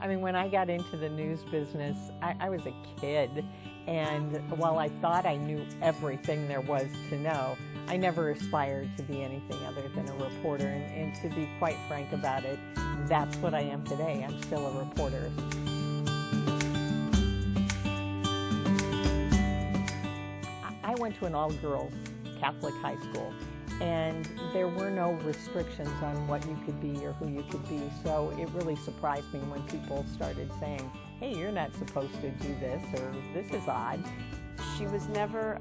I mean, when I got into the news business, I was a kid, and while I thought I knew everything there was to know, I never aspired to be anything other than a reporter, and to be quite frank about it, that's what I am today. I'm still a reporter. I went to an all-girls Catholic high school, and there were no restrictions on what you could be or who you could be, so it really surprised me when people started saying, hey, you're not supposed to do this, or this is odd. She was never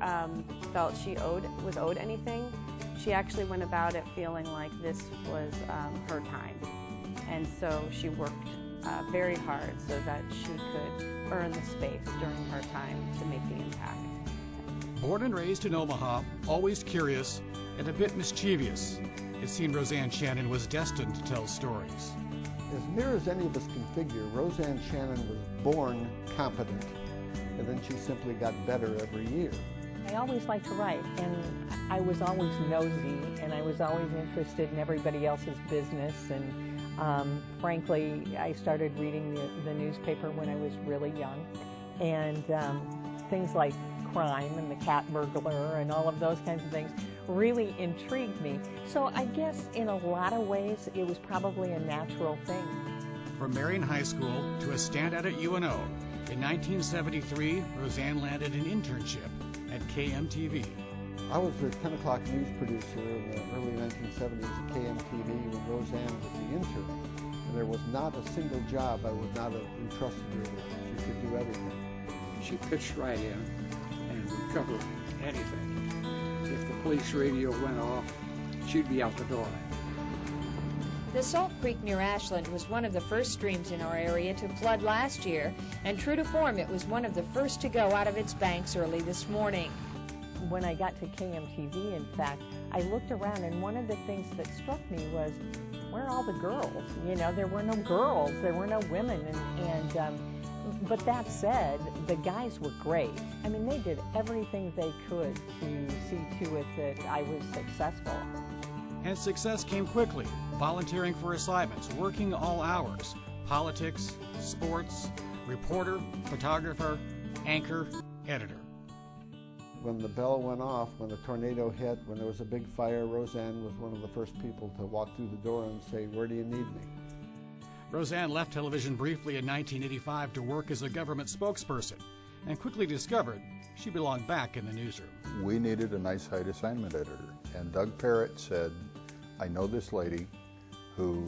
felt she was owed anything. She actually went about it feeling like this was her time, and so she worked very hard so that she could earn the space during her time to make the impact. Born and raised in Omaha, always curious and a bit mischievous, it seemed Roseanne Shannon was destined to tell stories. As near as any of us can figure, Roseanne Shannon was born competent, and then she simply got better every year. I always liked to write, and I was always nosy, and I was always interested in everybody else's business, and frankly, I started reading the newspaper when I was really young, and things like crime and the cat burglar and all of those kinds of things really intrigued me. So I guess in a lot of ways it was probably a natural thing. From Marion High School to a standout at UNO, in 1973, Roseanne landed an internship at KMTV. I was the 10 o'clock news producer in the early 1970s at KMTV when Roseanne was the intern. And there was not a single job I would not have entrusted her with. She could do everything. She pitched right in and would cover anything. If the police radio went off, she'd be out the door. The Salt Creek near Ashland was one of the first streams in our area to flood last year, and true to form, it was one of the first to go out of its banks early this morning. When I got to KMTV, in fact, I looked around, and one of the things that struck me was, where are all the girls? You know, there were no girls, there were no women, but that said, the guys were great. I mean, they did everything they could to see to it that I was successful. And success came quickly, volunteering for assignments, working all hours, politics, sports, reporter, photographer, anchor, editor. When the bell went off, when the tornado hit, when there was a big fire, Roseanne was one of the first people to walk through the door and say, where do you need me? Roseanne left television briefly in 1985 to work as a government spokesperson and quickly discovered she belonged back in the newsroom. We needed a nice height assignment editor, and Doug Parrott said, I know this lady who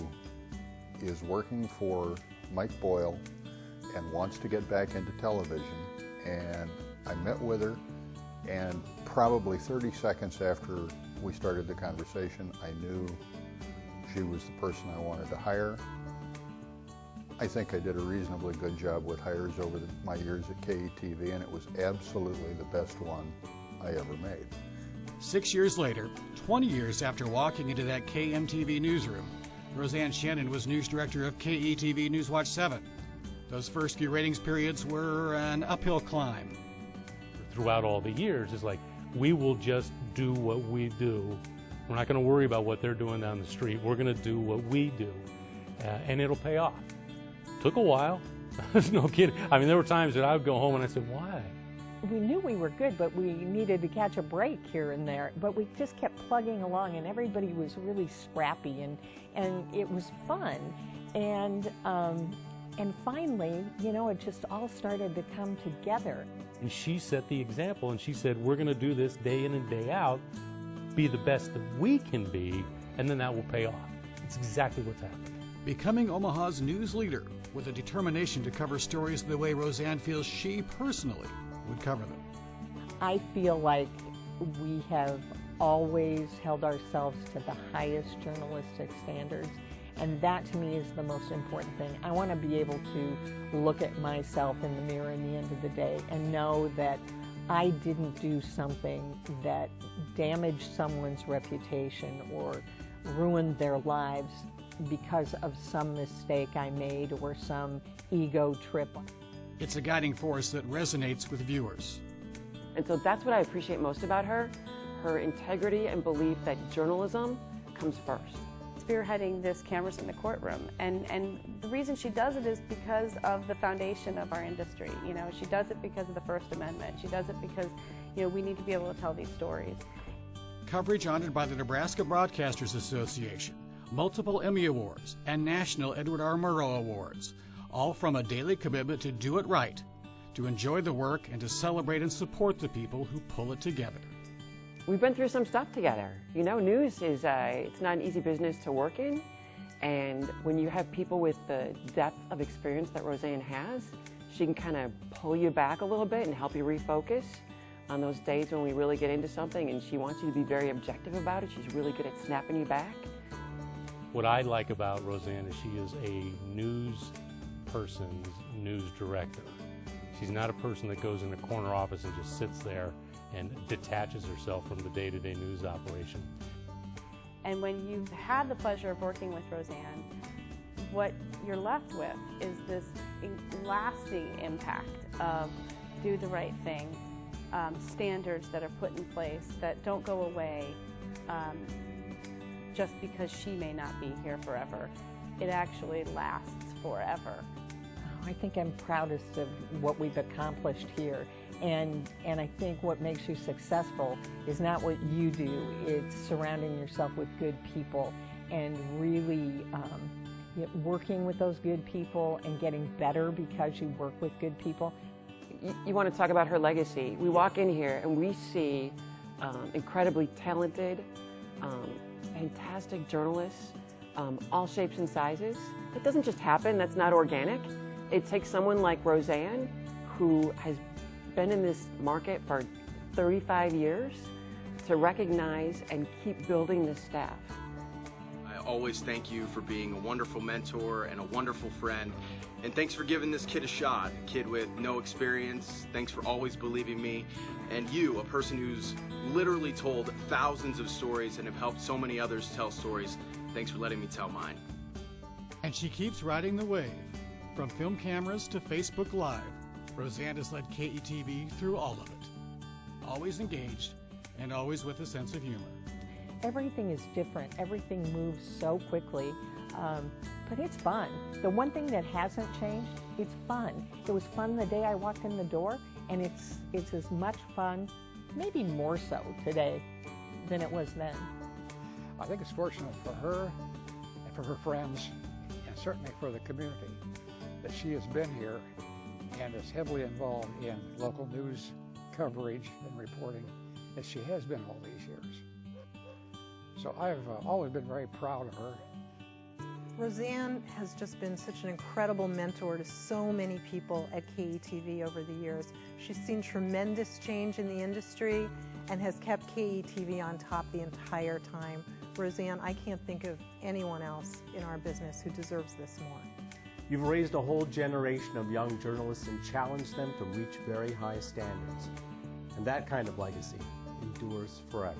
is working for Mike Boyle and wants to get back into television, and I met with her, and probably 30 seconds after we started the conversation, I knew she was the person I wanted to hire. I think I did a reasonably good job with hires over my years at KETV, and it was absolutely the best one I ever made. 6 years later, 20 years after walking into that KMTV newsroom, Roseanne Shannon was news director of KETV Newswatch 7. Those first few ratings periods were an uphill climb. Throughout all the years, it's like, we will just do what we do. We're not going to worry about what they're doing down the street. We're going to do what we do, and it'll pay off. Took a while. No kidding. I mean, there were times that I would go home and I said, why? We knew we were good, but we needed to catch a break here and there. But we just kept plugging along, and everybody was really scrappy, and it was fun. And finally, you know, it just all started to come together. And she set the example, and she said, we're going to do this day in and day out, be the best that we can be, and then that will pay off. It's exactly what's happened. Becoming Omaha's news leader with a determination to cover stories the way Roseanne feels she personally would cover them. I feel like we have always held ourselves to the highest journalistic standards, and that to me is the most important thing. I want to be able to look at myself in the mirror in the end of the day and know that I didn't do something that damaged someone's reputation or ruined their lives because of some mistake I made or some ego trip. It's a guiding force that resonates with viewers. And so that's what I appreciate most about her integrity and belief that journalism comes first. spearheading this cameras in the courtroom. And the reason she does it is because of the foundation of our industry. You know, she does it because of the First Amendment. She does it because, you know, we need to be able to tell these stories. Coverage honored by the Nebraska Broadcasters Association, multiple Emmy Awards, and National Edward R. Murrow Awards, all from a daily commitment to do it right, to enjoy the work, and to celebrate and support the people who pull it together. We've been through some stuff together. You know, news is, it's not an easy business to work in. And when you have people with the depth of experience that Roseanne has, she can kind of pull you back a little bit and help you refocus on those days when we really get into something, and she wants you to be very objective about it. She's really good at snapping you back. What I like about Roseanne is she is a news person's news director. She's not a person that goes in a corner office and just sits there and detaches herself from the day-to-day news operation. And when you've had the pleasure of working with Roseanne, what you're left with is this lasting impact of do the right thing, standards that are put in place that don't go away just because she may not be here forever. It actually lasts forever. I think I'm proudest of what we've accomplished here. And I think what makes you successful is not what you do, it's surrounding yourself with good people and really working with those good people and getting better because you work with good people. You want to talk about her legacy. We walk in here and we see incredibly talented, fantastic journalists, all shapes and sizes. That doesn't just happen, that's not organic. It takes someone like Roseanne, who has been in this market for 35 years, to recognize and keep building this staff. I always thank you for being a wonderful mentor and a wonderful friend. And thanks for giving this kid a shot, a kid with no experience. Thanks for always believing me. And you, a person who's literally told thousands of stories and have helped so many others tell stories, thanks for letting me tell mine. And she keeps riding the wave. From film cameras to Facebook Live, Roseanne has led KETV through all of it. Always engaged and always with a sense of humor. Everything is different. Everything moves so quickly, but it's fun. The one thing that hasn't changed, it's fun. It was fun the day I walked in the door, and it's as much fun, maybe more so today than it was then. I think it's fortunate for her and for her friends, and certainly for the community, that she has been here and is heavily involved in local news coverage and reporting as she has been all these years. So I've always been very proud of her. Roseanne has just been such an incredible mentor to so many people at KETV over the years. She's seen tremendous change in the industry and has kept KETV on top the entire time. Roseanne, I can't think of anyone else in our business who deserves this more. You've raised a whole generation of young journalists and challenged them to reach very high standards. And that kind of legacy endures forever.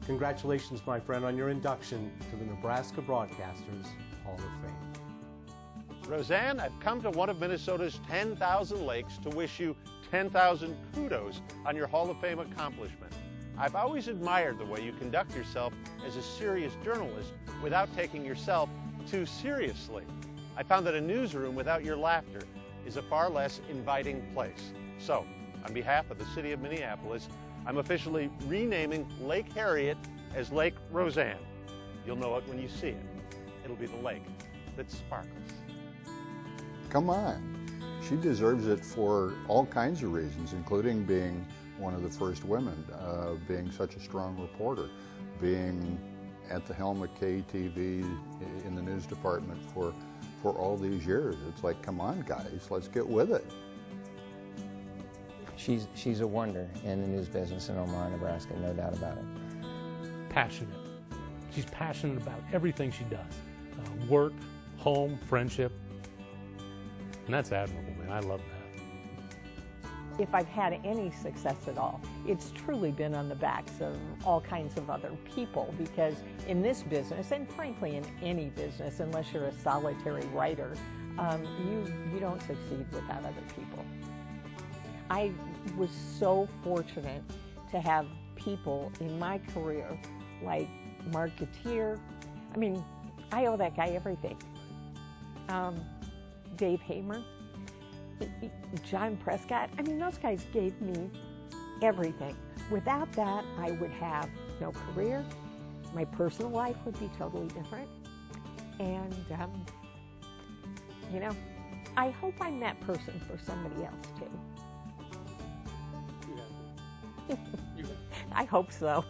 Congratulations, my friend, on your induction to the Nebraska Broadcasters Hall of Fame. Roseanne, I've come to one of Minnesota's 10,000 lakes to wish you 10,000 kudos on your Hall of Fame accomplishment. I've always admired the way you conduct yourself as a serious journalist without taking yourself too seriously. I found that a newsroom without your laughter is a far less inviting place. So, on behalf of the city of Minneapolis, I'm officially renaming Lake Harriet as Lake Roseanne. You'll know it when you see it. It'll be the lake that sparkles. Come on. She deserves it for all kinds of reasons, including being one of the first women, being such a strong reporter, being at the helm of KETV in the news department for all these years. It's like, come on, guys, let's get with it. She's a wonder in the news business in Omaha, Nebraska, no doubt about it. Passionate. She's passionate about everything she does. Work, home, friendship. And that's admirable, man. I love that. If I've had any success at all, it's truly been on the backs of all kinds of other people, because in this business, and frankly in any business, unless you're a solitary writer, you don't succeed without other people. I was so fortunate to have people in my career like Mark Gatier. I mean, I owe that guy everything. Dave Hamer, John Prescott, I mean, those guys gave me everything. Without that, I would have no career. My personal life would be totally different. And, you know, I hope I'm that person for somebody else, too. I hope so.